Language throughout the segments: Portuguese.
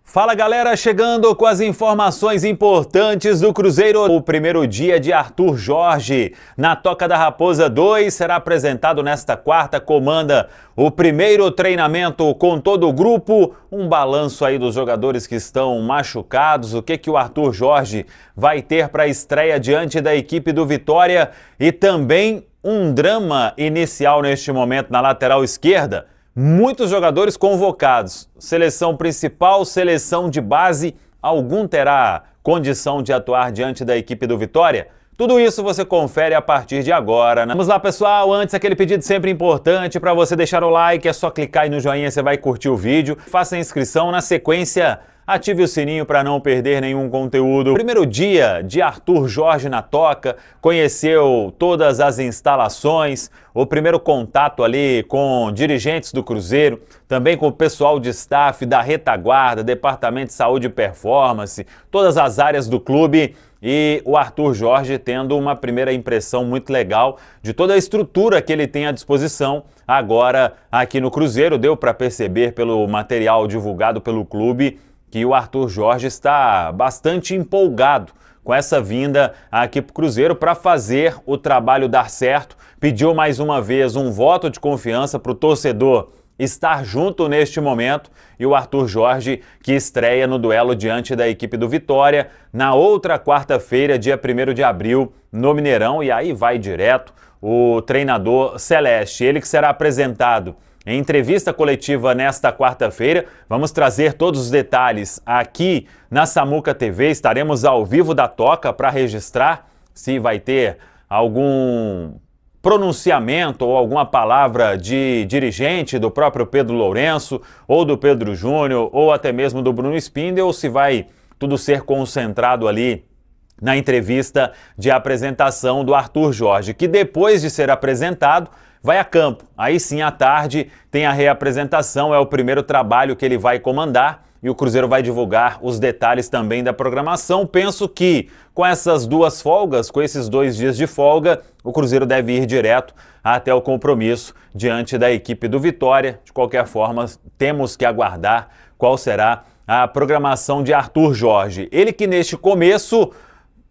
Fala galera, chegando com as informações importantes do Cruzeiro. O primeiro dia de Arthur Jorge na Toca da Raposa 2 será apresentado nesta quarta, comanda o primeiro treinamento com todo o grupo, um balanço aí dos jogadores que estão machucados, o que o Arthur Jorge vai ter para a estreia diante da equipe do Vitória e também um drama inicial neste momento na lateral esquerda. Muitos jogadores convocados, seleção principal, seleção de base, algum terá condição de atuar diante da equipe do Vitória? Tudo isso você confere a partir de agora, né? Vamos lá pessoal, antes aquele pedido sempre importante para você deixar o like, é só clicar aí no joinha, você vai curtir o vídeo, faça a inscrição, na sequência ative o sininho para não perder nenhum conteúdo. Primeiro dia de Arthur Jorge na Toca, conheceu todas as instalações, o primeiro contato ali com dirigentes do Cruzeiro, também com o pessoal de staff da retaguarda, departamento de saúde e performance, todas as áreas do clube. E o Arthur Jorge tendo uma primeira impressão muito legal de toda a estrutura que ele tem à disposição agora aqui no Cruzeiro. Deu para perceber pelo material divulgado pelo clube que o Arthur Jorge está bastante empolgado com essa vinda aqui para o Cruzeiro para fazer o trabalho dar certo. Pediu mais uma vez um voto de confiança para o torcedor estar junto neste momento, e o Arthur Jorge que estreia no duelo diante da equipe do Vitória na outra quarta-feira, dia 1º de abril, no Mineirão, e aí vai direto o treinador Celeste, ele que será apresentado em entrevista coletiva nesta quarta-feira. Vamos trazer todos os detalhes aqui na Samuca TV, estaremos ao vivo da Toca para registrar se vai ter algum pronunciamento ou alguma palavra de dirigente do próprio Pedro Lourenço, ou do Pedro Júnior, ou até mesmo do Bruno Spindel, ou se vai tudo ser concentrado ali na entrevista de apresentação do Arthur Jorge, que depois de ser apresentado, vai a campo. Aí sim, à tarde, tem a reapresentação, é o primeiro trabalho que ele vai comandar, e o Cruzeiro vai divulgar os detalhes também da programação. Penso que com essas duas folgas, com esses 2 dias de folga, o Cruzeiro deve ir direto até o compromisso diante da equipe do Vitória. De qualquer forma, temos que aguardar qual será a programação de Arthur Jorge. Ele que neste começo,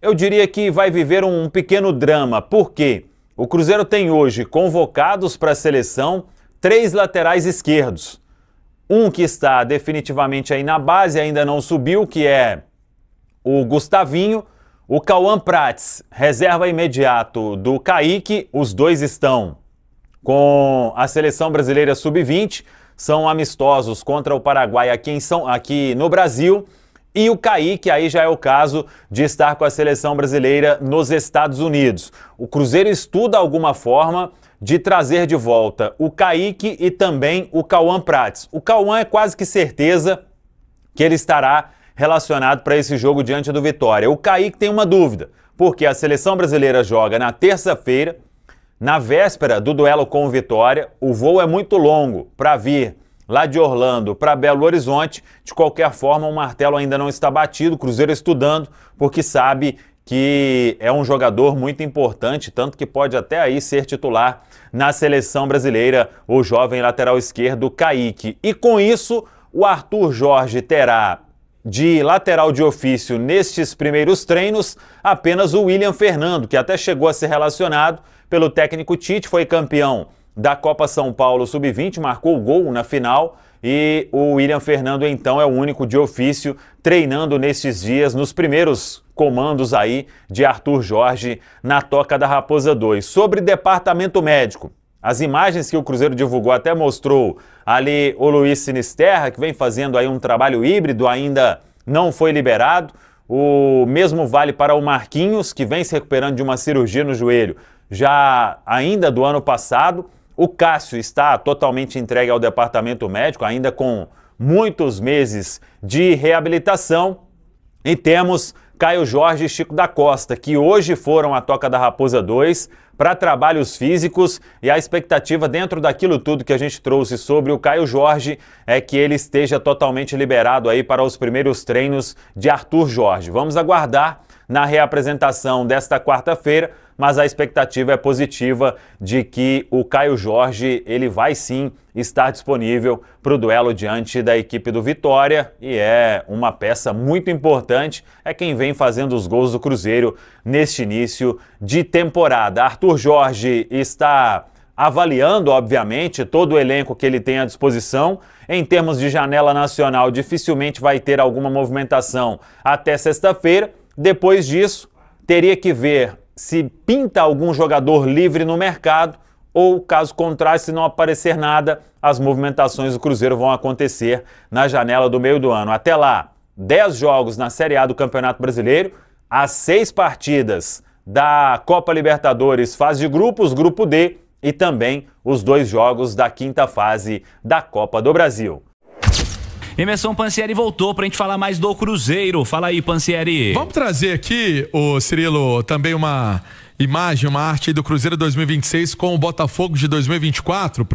eu diria que vai viver um pequeno drama. Por quê? O Cruzeiro tem hoje convocados para a seleção 3 laterais esquerdos. Um que está definitivamente aí na base, ainda não subiu, que é o Gustavinho. O Cauã Prats, reserva imediato do Kaique. Os dois estão com a seleção brasileira sub-20, são amistosos contra o Paraguai aqui no Brasil. E o Kaique, aí já é o caso de estar com a seleção brasileira nos Estados Unidos. O Cruzeiro estuda alguma forma de trazer de volta o Kaique e também o Cauã Prats. O Cauã é quase que certeza que ele estará relacionado para esse jogo diante do Vitória. O Kaique tem uma dúvida, porque a seleção brasileira joga na terça-feira, na véspera do duelo com o Vitória. O voo é muito longo para vir lá de Orlando para Belo Horizonte. De qualquer forma, o martelo ainda não está batido, o Cruzeiro estudando, porque sabe que é um jogador muito importante, tanto que pode até aí ser titular na seleção brasileira, o jovem lateral esquerdo Kaique. E com isso, o Arthur Jorge terá de lateral de ofício nestes primeiros treinos apenas o William Fernando, que até chegou a ser relacionado pelo técnico Tite, foi campeão da Copa São Paulo Sub-20, marcou o gol na final, e o William Fernando então é o único de ofício treinando nestes dias, nos primeiros comandos aí de Arthur Jorge na Toca da Raposa 2. Sobre departamento médico, as imagens que o Cruzeiro divulgou até mostrou ali o Luiz Sinisterra, que vem fazendo aí um trabalho híbrido, ainda não foi liberado. O mesmo vale para o Marquinhos, que vem se recuperando de uma cirurgia no joelho, já ainda do ano passado. O Cássio está totalmente entregue ao departamento médico, ainda com muitos meses de reabilitação. E temos Caio Jorge e Chico da Costa, que hoje foram à Toca da Raposa 2 para trabalhos físicos, e a expectativa dentro daquilo tudo que a gente trouxe sobre o Caio Jorge é que ele esteja totalmente liberado aí para os primeiros treinos de Arthur Jorge. Vamos aguardar na reapresentação desta quarta-feira mas a expectativa é positiva de que o Caio Jorge ele vai sim estar disponível para o duelo diante da equipe do Vitória e é uma peça muito importante, é quem vem fazendo os gols do Cruzeiro neste início de temporada. Arthur Jorge está avaliando, obviamente, todo o elenco que ele tem à disposição. Em termos de janela nacional, dificilmente vai ter alguma movimentação até sexta-feira. Depois disso, teria que ver se pinta algum jogador livre no mercado ou, caso contrário, se não aparecer nada, as movimentações do Cruzeiro vão acontecer na janela do meio do ano. Até lá, 10 jogos na Série A do Campeonato Brasileiro, as 6 partidas da Copa Libertadores fase de grupos, Grupo D, e também os 2 jogos da quinta fase da Copa do Brasil. Emerson Pansieri voltou pra gente falar mais do Cruzeiro. Fala aí, Pansieri. Vamos trazer aqui, Cirilo, também uma imagem, uma arte do Cruzeiro 2026 com o Botafogo de 2024,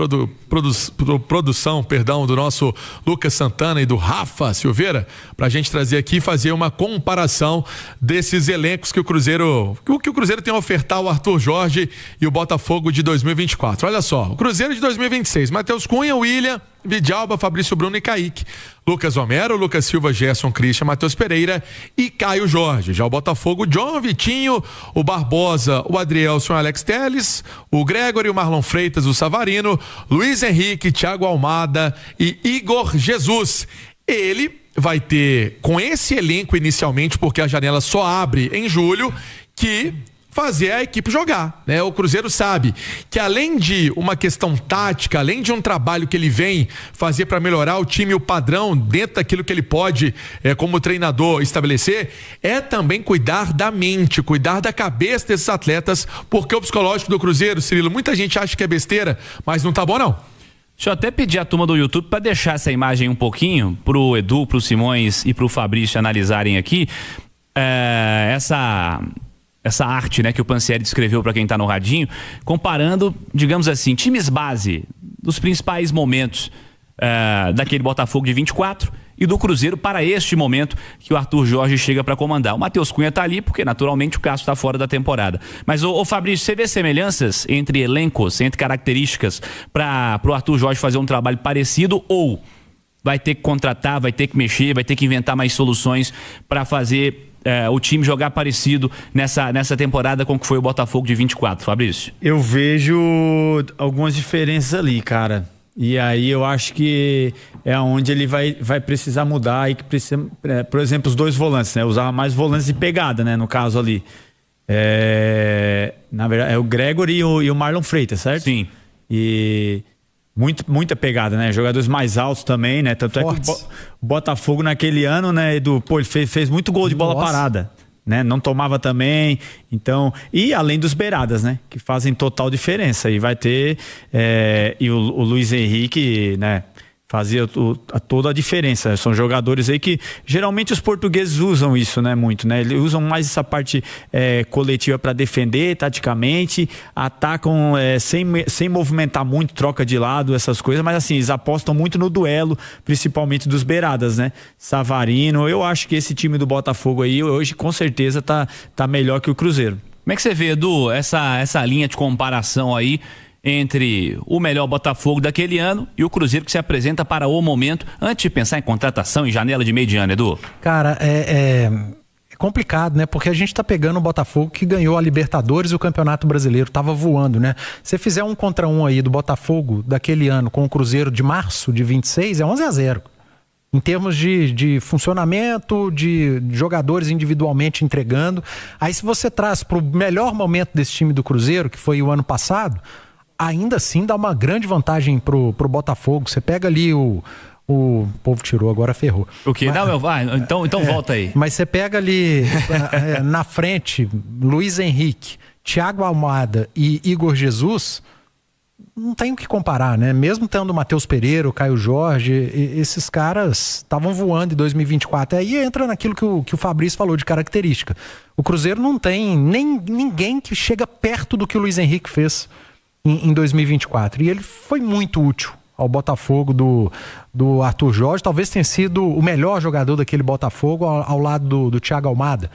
produção do nosso Lucas Santana e do Rafa Silveira, pra gente trazer aqui e fazer uma comparação desses elencos que o Cruzeiro tem a ofertar ao Arthur Jorge e o Botafogo de 2024. Olha só, o Cruzeiro de 2026, Matheus Cunha, William, Vidalba, Fabrício Bruno e Kaique. Lucas Homero, Lucas Silva, Gerson, Christian, Matheus Pereira e Caio Jorge. Já o Botafogo, John, Vitinho, o Barbosa, o Adrielson, o Alex Telles, o Gregory, o Marlon Freitas, o Savarino, Luiz Henrique, Thiago Almada e Igor Jesus. Ele vai ter, com esse elenco inicialmente, porque a janela só abre em julho, que fazer a equipe jogar, né? O Cruzeiro sabe que além de uma questão tática, além de um trabalho que ele vem fazer para melhorar o time, o padrão dentro daquilo que ele pode, como treinador, estabelecer, é também cuidar da mente, cuidar da cabeça desses atletas, porque o psicológico do Cruzeiro, Cirilo, muita gente acha que é besteira, mas não tá bom não. Deixa eu até pedir à turma do YouTube para deixar essa imagem um pouquinho pro Edu, pro Simões e pro Fabrício analisarem aqui essa arte, né, que o Pansieri descreveu para quem está no radinho, comparando, digamos assim, times base dos principais momentos daquele Botafogo de 24 e do Cruzeiro para este momento que o Arthur Jorge chega para comandar. O Matheus Cunha está ali porque naturalmente o Castro está fora da temporada. Mas ô Fabrício, você vê semelhanças entre elencos, entre características para o Arthur Jorge fazer um trabalho parecido, ou vai ter que contratar, vai ter que mexer, vai ter que inventar mais soluções para fazer o time jogar parecido nessa temporada com o que foi o Botafogo de 24, Fabrício? Eu vejo algumas diferenças ali, cara. E aí eu acho que é onde ele vai precisar mudar e que precisa, por exemplo, os 2 volantes, né? Usar mais volantes de pegada, né? No caso ali. Na verdade, é o Gregory e o Marlon Freitas, certo? Sim. E muita pegada, né? Jogadores mais altos também, né? Tanto Fortes. É que o Botafogo naquele ano, né, Edu, ele fez muito gol de bola parada, né? Não tomava também, então, e além dos beiradas, né, que fazem total diferença. E vai ter e o Luiz Henrique, né, fazia toda a diferença. São jogadores aí que geralmente os portugueses usam isso, né, muito, né? Eles usam mais essa parte coletiva para defender taticamente, atacam sem movimentar muito, troca de lado, essas coisas, mas assim, eles apostam muito no duelo, principalmente dos beiradas, né? Savarino, eu acho que esse time do Botafogo aí hoje com certeza tá melhor que o Cruzeiro. Como é que você vê, Edu, essa linha de comparação aí entre o melhor Botafogo daquele ano e o Cruzeiro que se apresenta para o momento, antes de pensar em contratação e janela de meio de ano, Edu? Cara, é complicado, né? Porque a gente tá pegando o Botafogo que ganhou a Libertadores e o Campeonato Brasileiro, tava voando, né? Se fizer 1 contra 1 aí do Botafogo daquele ano com o Cruzeiro de março de 26, é 11-0. Em termos de funcionamento, de jogadores individualmente entregando. Aí se você traz pro melhor momento desse time do Cruzeiro, que foi o ano passado, ainda assim dá uma grande vantagem pro Botafogo. Você pega ali o povo tirou, agora ferrou. O quê? Então volta aí. Mas você pega ali na frente Luiz Henrique, Thiago Almada e Igor Jesus, não tem o que comparar, né? Mesmo tendo o Matheus Pereira, o Caio Jorge, esses caras estavam voando em 2024. Aí entra naquilo que o Fabrício falou de característica. O Cruzeiro não tem ninguém que chega perto do que o Luiz Henrique fez em 2024. E ele foi muito útil ao Botafogo do Arthur Jorge. Talvez tenha sido o melhor jogador daquele Botafogo ao lado do Thiago Almada.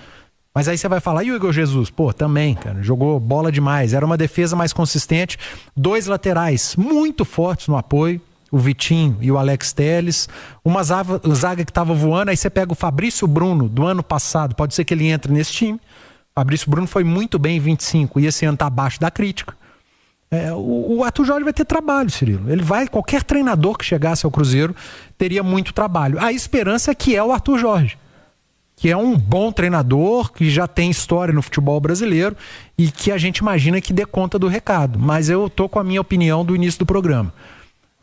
Mas aí você vai falar, e o Igor Jesus? Pô, também, cara, jogou bola demais. Era uma defesa mais consistente. 2 laterais muito fortes no apoio, o Vitinho e o Alex Telles. Uma zaga que estava voando, aí você pega o Fabrício Bruno do ano passado, pode ser que ele entre nesse time. Fabrício Bruno foi muito bem em 25 e esse ano tá abaixo da crítica. O Arthur Jorge vai ter trabalho, Cirilo. Qualquer treinador que chegasse ao Cruzeiro teria muito trabalho. A esperança é que é o Arthur Jorge, que é um bom treinador, que já tem história no futebol brasileiro e que a gente imagina que dê conta do recado. Mas eu tô com a minha opinião do início do programa.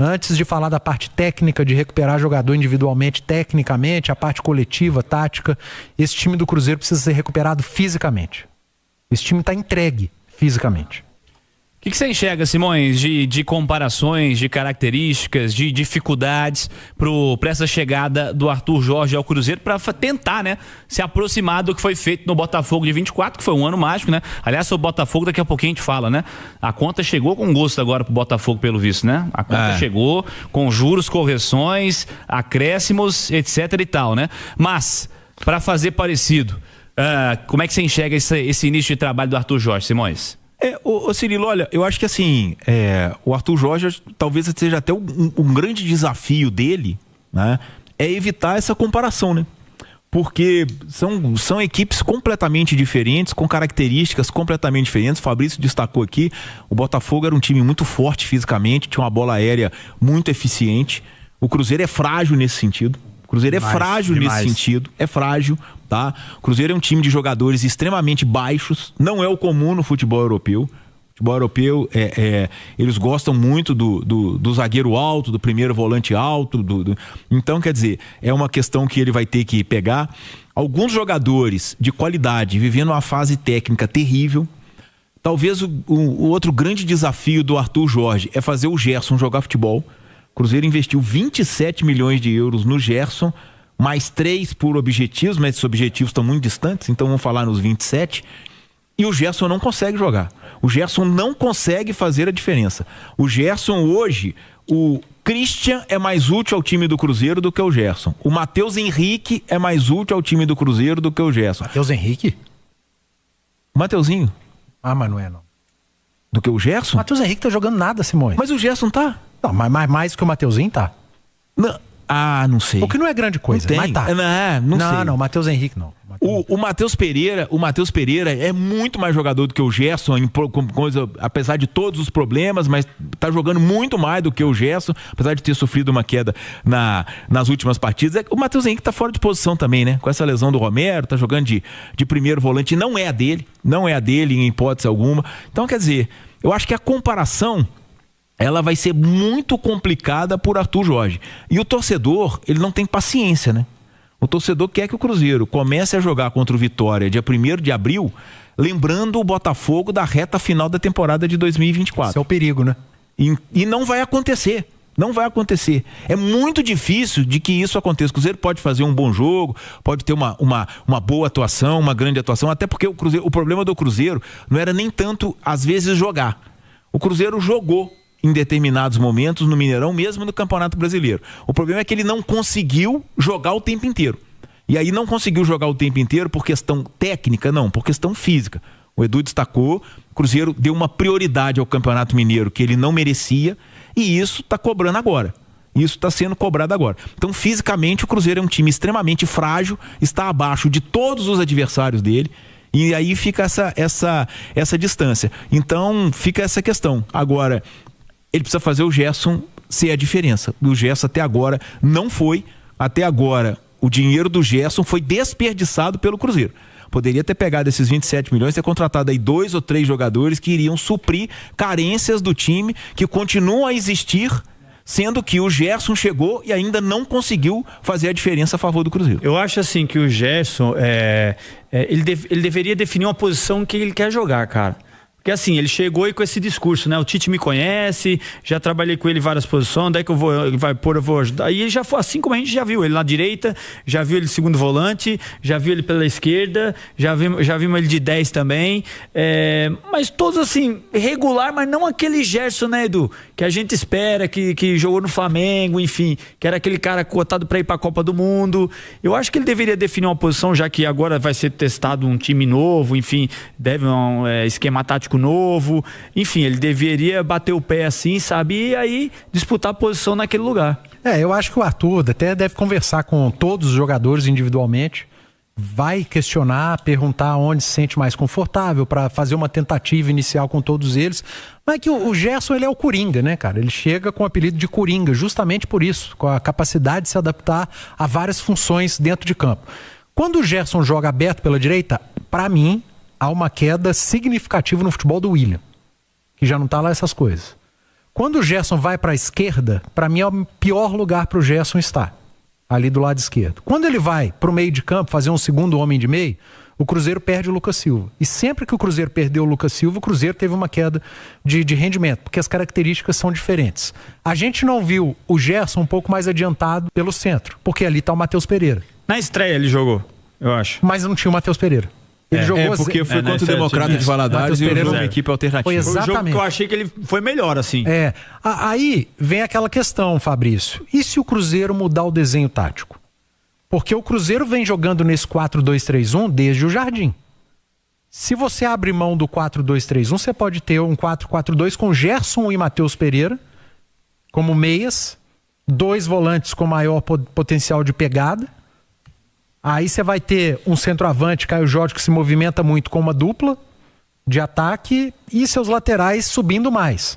Antes de falar da parte técnica, de recuperar jogador individualmente, tecnicamente, a parte coletiva, tática, esse time do Cruzeiro precisa ser recuperado fisicamente. Esse time está entregue fisicamente. O que você enxerga, Simões, de comparações, de características, de dificuldades para essa chegada do Arthur Jorge ao Cruzeiro, para tentar, né, se aproximar do que foi feito no Botafogo de 24, que foi um ano mágico, né? Aliás, sobre o Botafogo daqui a pouquinho a gente fala, né? A conta chegou com gosto agora pro Botafogo, pelo visto, né? A conta chegou com juros, correções, acréscimos, etc e tal, né? Mas, para fazer parecido, como é que você enxerga esse início de trabalho do Arthur Jorge, Simões? Ô Cirilo, olha, eu acho que assim, o Arthur Jorge talvez seja até um grande desafio dele, né? É evitar essa comparação, né? Porque são equipes completamente diferentes, com características completamente diferentes. O Fabrício destacou aqui, o Botafogo era um time muito forte fisicamente, tinha uma bola aérea muito eficiente. O Cruzeiro é frágil nesse sentido. O Cruzeiro é frágil nesse sentido, é frágil, tá? O Cruzeiro é um time de jogadores extremamente baixos, não é o comum no futebol europeu. O futebol europeu, eles gostam muito do zagueiro alto, do primeiro volante alto. Então, quer dizer, é uma questão que ele vai ter que pegar. Alguns jogadores de qualidade vivendo uma fase técnica terrível. Talvez o outro grande desafio do Arthur Jorge é fazer o Gerson jogar futebol. O Cruzeiro investiu 27 milhões de euros no Gerson, mais 3 por objetivos, mas esses objetivos estão muito distantes, então vamos falar nos 27. E o Gerson não consegue jogar. O Gerson não consegue fazer a diferença. O Gerson hoje, o Christian é mais útil ao time do Cruzeiro do que o Gerson. O Matheus Henrique é mais útil ao time do Cruzeiro do que o Gerson. Matheus Henrique? O Mateuzinho. Ah, mas não é não. Do que o Gerson? O Matheus Henrique tá jogando nada, Simões. Mas o Gerson tá. Não, mas mais que o Mateuzinho tá. Não. Não sei. O que não é grande coisa, não mas tá. Não sei. Não, o Matheus Henrique não. O Matheus Pereira é muito mais jogador do que o Gerson, apesar de todos os problemas, mas tá jogando muito mais do que o Gerson, apesar de ter sofrido uma queda nas últimas partidas. O Matheus Henrique tá fora de posição também, né? Com essa lesão do Romero, tá jogando de primeiro volante, não é a dele em hipótese alguma. Então, quer dizer, eu acho que a comparação ela vai ser muito complicada por Arthur Jorge. E o torcedor, ele não tem paciência, né? O torcedor quer que o Cruzeiro comece a jogar contra o Vitória dia 1º de abril, lembrando o Botafogo da reta final da temporada de 2024. Esse é o perigo, né? E não vai acontecer. Não vai acontecer. É muito difícil de que isso aconteça. O Cruzeiro pode fazer um bom jogo, pode ter uma boa atuação, uma grande atuação, até porque o problema do Cruzeiro não era nem tanto, às vezes, jogar. O Cruzeiro jogou em determinados momentos no Mineirão, mesmo no Campeonato Brasileiro. O problema é que ele não conseguiu jogar o tempo inteiro. E aí não conseguiu jogar o tempo inteiro por questão técnica, não, por questão física. O Edu destacou, o Cruzeiro deu uma prioridade ao Campeonato Mineiro que ele não merecia, e isso está cobrando agora. Isso está sendo cobrado agora. Então, fisicamente, o Cruzeiro é um time extremamente frágil, está abaixo de todos os adversários dele, e aí fica essa distância. Então, fica essa questão. Agora, ele precisa fazer o Gerson ser a diferença. O Gerson até agora não foi. Até agora, o dinheiro do Gerson foi desperdiçado pelo Cruzeiro. Poderia ter pegado esses 27 milhões e ter contratado aí 2 ou 3 jogadores que iriam suprir carências do time que continuam a existir, sendo que o Gerson chegou e ainda não conseguiu fazer a diferença a favor do Cruzeiro. Eu acho assim que o Gerson, ele deveria definir uma posição que ele quer jogar, cara. Porque assim, ele chegou aí com esse discurso, né? O Tite me conhece, já trabalhei com ele em várias posições, daí que eu vou ajudar. E ele já foi, assim como a gente já viu ele na direita, já viu ele segundo volante, já viu ele pela esquerda, já vimos ele de 10 também. Mas todos assim, regular, mas não aquele Gerson, né, Edu? que a gente espera, que jogou no Flamengo, enfim, que era aquele cara cotado para ir para a Copa do Mundo. Eu acho que ele deveria definir uma posição, já que agora vai ser testado um time novo, enfim, deve um esquema tático novo, enfim, ele deveria bater o pé assim, sabe, e aí disputar a posição naquele lugar. Eu acho que o Arthur até deve conversar com todos os jogadores individualmente, vai questionar, perguntar onde se sente mais confortável para fazer uma tentativa inicial com todos eles. Mas é que o Gerson, ele é o Coringa, né, cara? Ele chega com o apelido de Coringa justamente por isso, com a capacidade de se adaptar a várias funções dentro de campo. Quando o Gerson joga aberto pela direita, para mim, há uma queda significativa no futebol do William, que já não tá lá essas coisas. Quando o Gerson vai para a esquerda, para mim é o pior lugar para o Gerson estar, ali do lado esquerdo. Quando ele vai para o meio de campo, fazer um segundo homem de meio, o Cruzeiro perde o Lucas Silva. E sempre que o Cruzeiro perdeu o Lucas Silva, o Cruzeiro teve uma queda de rendimento, porque as características são diferentes. A gente não viu o Gerson um pouco mais adiantado pelo centro, porque ali está o Matheus Pereira. Na estreia ele jogou, eu acho. Mas não tinha o Matheus Pereira. Ele jogou porque foi contra o Democrata de Valadares e ele uma equipe alternativa. Foi exatamente. Foi o jogo que eu achei que ele foi melhor, assim. Aí vem aquela questão, Fabrício. E se o Cruzeiro mudar o desenho tático? Porque o Cruzeiro vem jogando nesse 4-2-3-1 desde o Jardim. Se você abre mão do 4-2-3-1, você pode ter um 4-4-2 com Gerson e Matheus Pereira como meias, 2 volantes com maior potencial de pegada. Aí você vai ter um centroavante, Caio Jorge, que se movimenta muito com uma dupla de ataque e seus laterais subindo mais.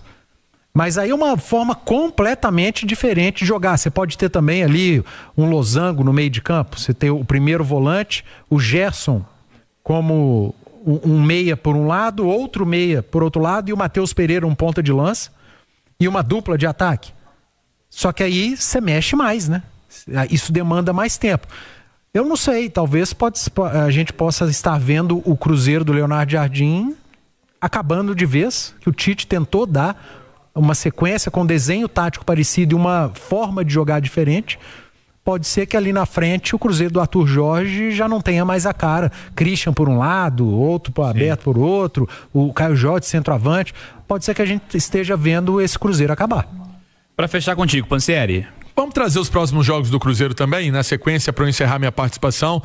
Mas aí é uma forma completamente diferente de jogar. Você pode ter também ali um losango no meio de campo. Você tem o primeiro volante, o Gerson como um meia por um lado, outro meia por outro lado e o Matheus Pereira um ponta de lança e uma dupla de ataque. Só que aí você mexe mais, né? Isso demanda mais tempo. Eu não sei, talvez a gente possa estar vendo o Cruzeiro do Leonardo Jardim acabando de vez, que o Tite tentou dar uma sequência com desenho tático parecido e uma forma de jogar diferente. Pode ser que ali na frente o Cruzeiro do Arthur Jorge já não tenha mais a cara. Christian por um lado, outro aberto por outro, o Caio Jorge centroavante. Pode ser que a gente esteja vendo esse Cruzeiro acabar. Para fechar contigo, Pansieri. Vamos trazer os próximos jogos do Cruzeiro também, na sequência, para eu encerrar minha participação.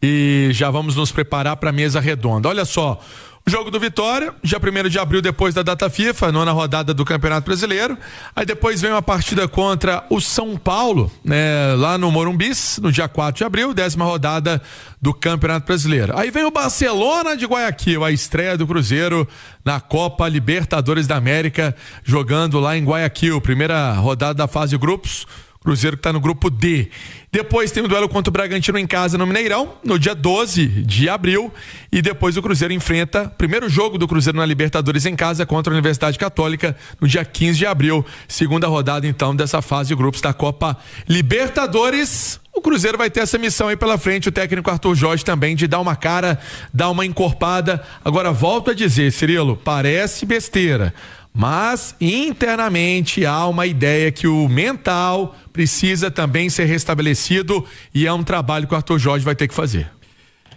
E já vamos nos preparar para a mesa redonda. Olha só, o jogo do Vitória, dia 1º de abril, depois da data FIFA, 9ª rodada do Campeonato Brasileiro. Aí depois vem uma partida contra o São Paulo, né, lá no Morumbis, no dia 4 de abril, 10ª rodada do Campeonato Brasileiro. Aí vem o Barcelona de Guayaquil, a estreia do Cruzeiro na Copa Libertadores da América, jogando lá em Guayaquil, primeira rodada da fase de grupos. Cruzeiro que está no grupo D. Depois tem o duelo contra o Bragantino em casa no Mineirão, no dia 12 de abril. E depois o Cruzeiro enfrenta primeiro jogo do Cruzeiro na Libertadores em casa contra a Universidade Católica no dia 15 de abril. Segunda rodada, então, dessa fase de grupos da Copa Libertadores. O Cruzeiro vai ter essa missão aí pela frente, o técnico Arthur Jorge também, de dar uma cara, dar uma encorpada. Agora, volto a dizer, Cirilo, parece besteira, mas internamente há uma ideia que o mental precisa também ser restabelecido e é um trabalho que o Arthur Jorge vai ter que fazer.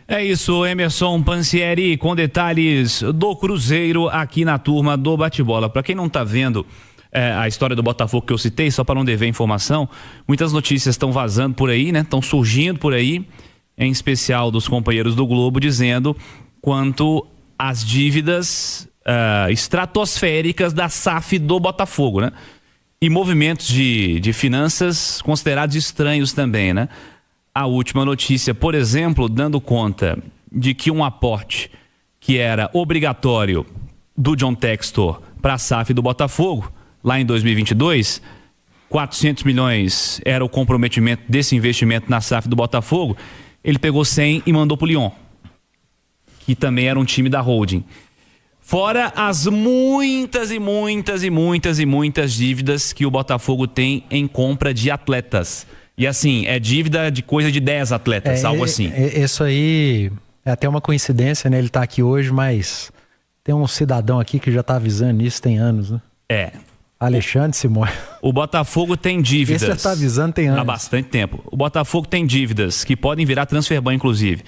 É isso, Emerson Pansieri, com detalhes do Cruzeiro aqui na turma do Bate-Bola. Para quem não tá vendo a história do Botafogo que eu citei, só para não dever informação, muitas notícias estão vazando por aí, né? Estão surgindo por aí, em especial dos companheiros do Globo, dizendo quanto às dívidas estratosféricas da SAF do Botafogo, né? E movimentos de finanças considerados estranhos também, né? A última notícia, por exemplo, dando conta de que um aporte que era obrigatório do John Textor para a SAF do Botafogo, lá em 2022, 400 milhões era o comprometimento desse investimento na SAF do Botafogo, ele pegou 100 e mandou para o Lyon, que também era um time da holding. Fora as muitas dívidas que o Botafogo tem em compra de atletas. E assim, é dívida de coisa de 10 atletas, algo assim. Isso aí é até uma coincidência, né? Ele tá aqui hoje, mas tem um cidadão aqui que já tá avisando isso tem anos, né? Alexandre Simões. O Botafogo tem dívidas. Esse já tá avisando tem anos. Há bastante tempo. O Botafogo tem dívidas que podem virar transferban, inclusive.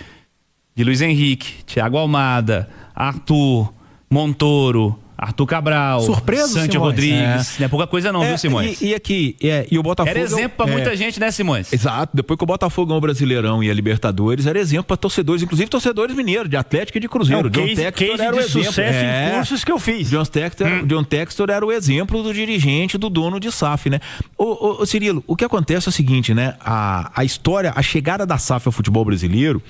De Luiz Henrique, Thiago Almada, Arthur, Montoro, Arthur Cabral, Surpreso, Santi Simões. Rodrigues. Não é pouca coisa não, viu, Simões? E aqui, e o Botafogo... Era exemplo pra muita gente, né, Simões? Exato. Depois que o Botafogo ganhou o Brasileirão e a Libertadores, era exemplo para torcedores, inclusive torcedores mineiros, de Atlético e de Cruzeiro. John Textor era o exemplo. Sucesso em cursos que eu fiz. John Textor era o exemplo do dirigente, do dono de SAF, né? Ô Cirilo, o que acontece é o seguinte, né? A história, a chegada da SAF ao futebol brasileiro,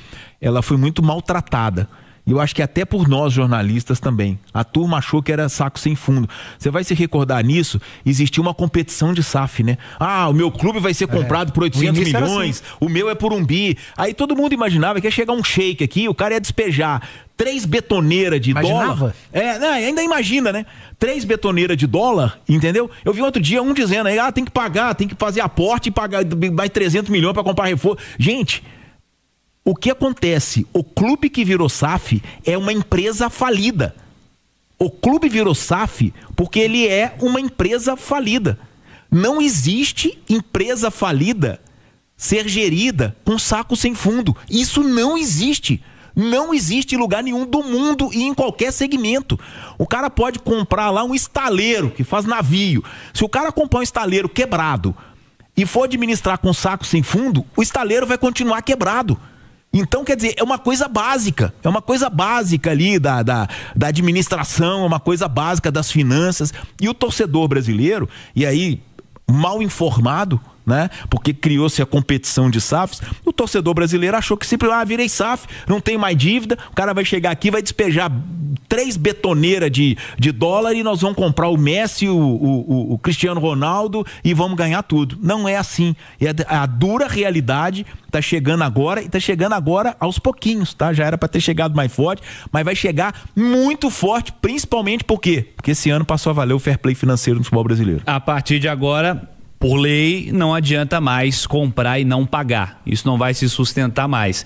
ela foi muito maltratada. E eu acho que até por nós jornalistas também. A turma achou que era saco sem fundo. Você vai se recordar nisso, existia uma competição de SAF, né? Ah, o meu clube vai ser comprado por 800 milhões, assim. O meu é por 1 bi. Aí todo mundo imaginava que ia chegar um shake aqui, o cara ia despejar 3 betoneiras de dólar. Ainda imagina, né? 3 betoneiras de dólar, entendeu? Eu vi outro dia um dizendo aí, tem que pagar, tem que fazer aporte e pagar mais 300 milhões para comprar reforço. Gente... O que acontece? O clube que virou SAF é uma empresa falida. O clube virou SAF porque ele é uma empresa falida. Não existe empresa falida ser gerida com saco sem fundo. Isso não existe. Não existe em lugar nenhum do mundo e em qualquer segmento. O cara pode comprar lá um estaleiro que faz navio. Se o cara comprar um estaleiro quebrado e for administrar com saco sem fundo, o estaleiro vai continuar quebrado. Então, quer dizer, é uma coisa básica ali da administração, é uma coisa básica das finanças. E o torcedor brasileiro, e aí mal informado, né? Porque criou-se a competição de SAFs, o torcedor brasileiro achou que simplesmente, virei SAF, não tem mais dívida, o cara vai chegar aqui, vai despejar 3 betoneiras de dólar e nós vamos comprar o Messi, o Cristiano Ronaldo e vamos ganhar tudo. Não é assim. A dura realidade tá chegando agora e tá chegando agora aos pouquinhos, tá? Já era para ter chegado mais forte, mas vai chegar muito forte, principalmente por quê? Porque esse ano passou a valer o fair play financeiro no futebol brasileiro. A partir de agora, por lei, não adianta mais comprar e não pagar. Isso não vai se sustentar mais.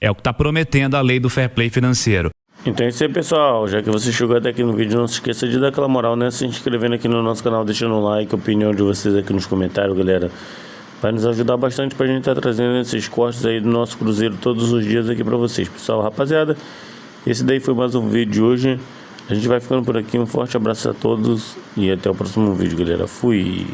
É o que está prometendo a lei do fair play financeiro. Então é isso aí, pessoal. Já que você chegou até aqui no vídeo, não se esqueça de dar aquela moral, né? Se inscrevendo aqui no nosso canal, deixando um like, a opinião de vocês aqui nos comentários, galera. Vai nos ajudar bastante pra gente estar trazendo esses cortes aí do nosso Cruzeiro todos os dias aqui pra vocês, pessoal. Rapaziada, esse daí foi mais um vídeo de hoje. A gente vai ficando por aqui. Um forte abraço a todos e até o próximo vídeo, galera. Fui!